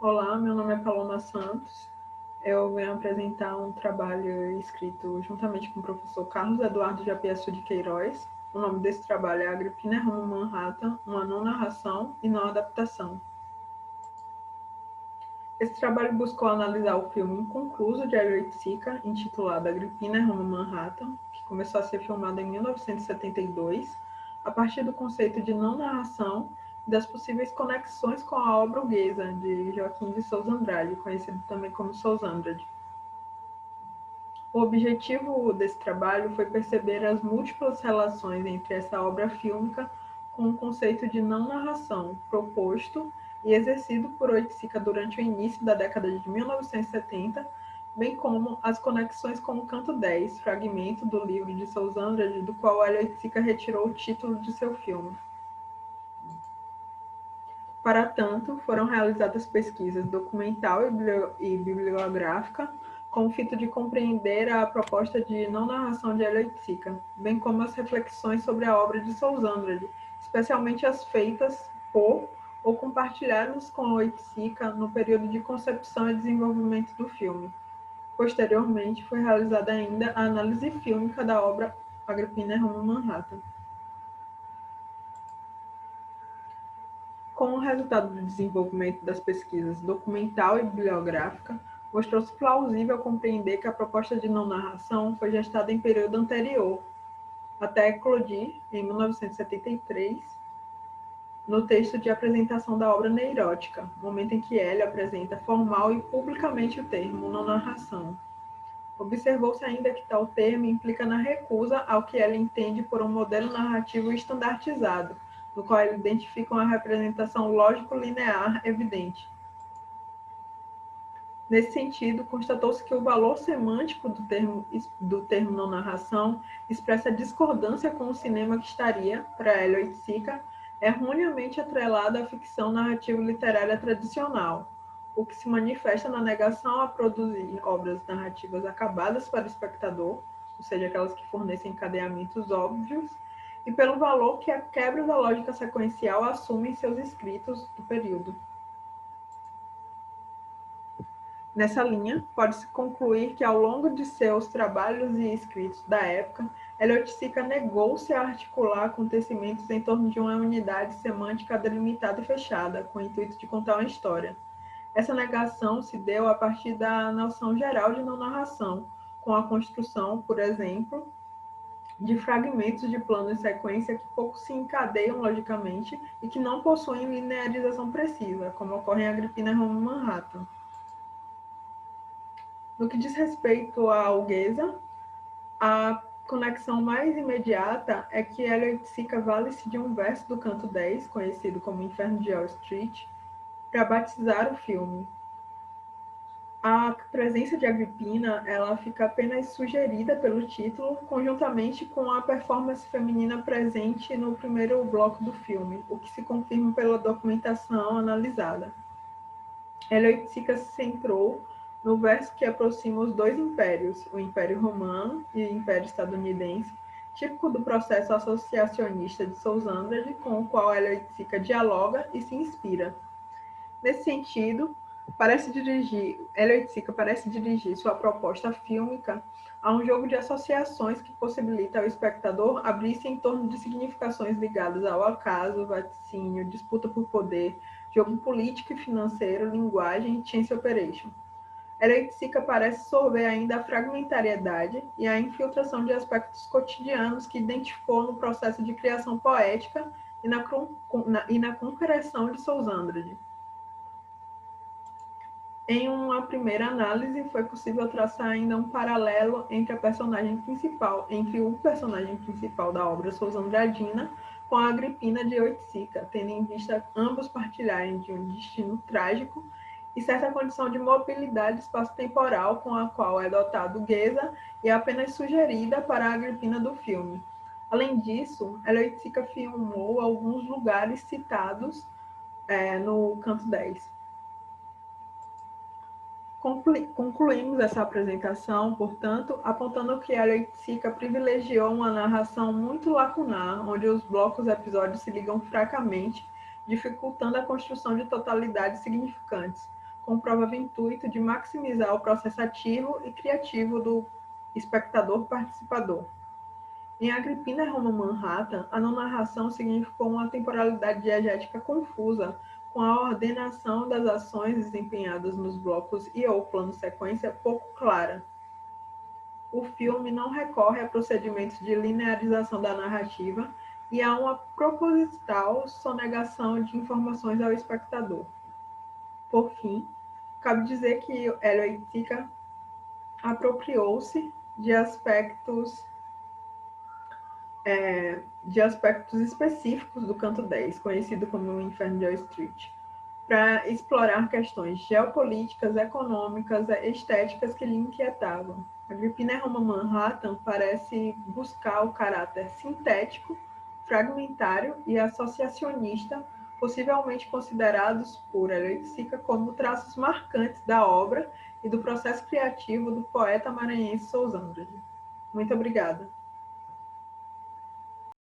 Olá, meu nome é Paloma Santos. Eu venho apresentar um trabalho escrito juntamente com o professor Carlos Eduardo Japiaçu de Queiroz. O nome desse trabalho é Agripina Roma Manhattan, uma não narração e não adaptação. Esse trabalho buscou analisar o filme inconcluso de Hélio Oiticica, intitulado Agripina Roma Manhattan, que começou a ser filmado em 1972, a partir do conceito de não narração e das possíveis conexões com a obra burguesa de Joaquim de Souza Andrade, conhecido também como Souza Andrade. O objetivo desse trabalho foi perceber as múltiplas relações entre essa obra fílmica com o conceito de não narração proposto e exercido por Oiticica durante o início da década de 1970, bem como as conexões com o Canto 10, fragmento do livro de Souza Andrade, do qual Oiticica retirou o título de seu filme. Para tanto, foram realizadas pesquisas documental e bibliográfica com o fito de compreender a proposta de não narração de Hélio Oiticica, bem como as reflexões sobre a obra de Souza Andrade, especialmente as feitas por ou compartilhadas com Oiticica no período de concepção e desenvolvimento do filme. Posteriormente, foi realizada ainda a análise fílmica da obra Agripina Roma Manhattan. Com o resultado do desenvolvimento das pesquisas documental e bibliográfica, mostrou-se plausível compreender que a proposta de não-narração foi gestada em período anterior, até eclodir, em 1973, no texto de apresentação da obra Neurótica, momento em que Hélio apresenta formal e publicamente o termo não-narração. Observou-se ainda que tal termo implica na recusa ao que ela entende por um modelo narrativo estandartizado, no qual ele identifica uma representação lógico-linear evidente. Nesse sentido, constatou-se que o valor semântico do termo não narração expressa discordância com o cinema que estaria, para Hélio Oiticica, erroneamente atrelado à ficção narrativa literária tradicional, o que se manifesta na negação a produzir obras narrativas acabadas para o espectador, ou seja, aquelas que fornecem encadeamentos óbvios, e pelo valor que a quebra da lógica sequencial assume em seus escritos do período. Nessa linha, pode-se concluir que, ao longo de seus trabalhos e escritos da época, Hélio Oiticica negou-se a articular acontecimentos em torno de uma unidade semântica delimitada e fechada, com o intuito de contar uma história. Essa negação se deu a partir da noção geral de não-narração, com a construção, por exemplo, de fragmentos de plano e sequência que pouco se encadeiam logicamente e que não possuem linearização precisa, como ocorre em Agripina Roma Manhattan. No que diz respeito à Alguesa, a conexão mais imediata é que Hélio Oiticica vale-se de um verso do Canto 10, conhecido como Inferno de Wall Street, para batizar o filme. A presença de Agripina, ela fica apenas sugerida pelo título, conjuntamente com a performance feminina presente no primeiro bloco do filme, o que se confirma pela documentação analisada. Hélio Oiticica se centrou no verso que aproxima os dois impérios, o Império Romano e o Império Estadunidense, típico do processo associacionista de Souza Andrade, com o qual Hélio Oiticica dialoga e se inspira. Nesse sentido, Hélio Oiticica parece dirigir sua proposta fílmica a um jogo de associações que possibilita ao espectador abrir-se em torno de significações ligadas ao acaso, vaticínio, disputa por poder, jogo político e financeiro, linguagem e chance operation. Hélio Oiticica parece sorver ainda a fragmentariedade e a infiltração de aspectos cotidianos que identificou no processo de criação poética e na concreção de Souza Andrade. Em uma primeira análise, foi possível traçar ainda um paralelo entre o personagem principal da obra Souza Andradina com a Agripina de Oiticica, tendo em vista ambos partilharem de um destino trágico e certa condição de mobilidade espaço-temporal com a qual é dotado Geza e é apenas sugerida para a Agripina do filme. Além disso, Hélio Oiticica filmou alguns lugares citados no Canto 10. Concluímos essa apresentação, portanto, apontando que Hélio Oiticica privilegiou uma narração muito lacunar, onde os blocos episódios se ligam fracamente, dificultando a construção de totalidades significantes, com o provável intuito de maximizar o processo ativo e criativo do espectador-participador. Em Agripina, Roma, Manhattan, a não-narração significou uma temporalidade diegética confusa, com a ordenação das ações desempenhadas nos blocos e ou plano-sequência pouco clara. O filme não recorre a procedimentos de linearização da narrativa e há uma proposital sonegação de informações ao espectador. Por fim, cabe dizer que Helvética apropriou-se de aspectos específicos do Canto 10, conhecido como o Inferno de Wall Street, para explorar questões geopolíticas, econômicas, estéticas que lhe inquietavam. Agripina Roma Manhattan parece buscar o caráter sintético, fragmentário e associacionista, possivelmente considerados por Helvética como traços marcantes da obra e do processo criativo do poeta maranhense Souza Andrade. Muito obrigada.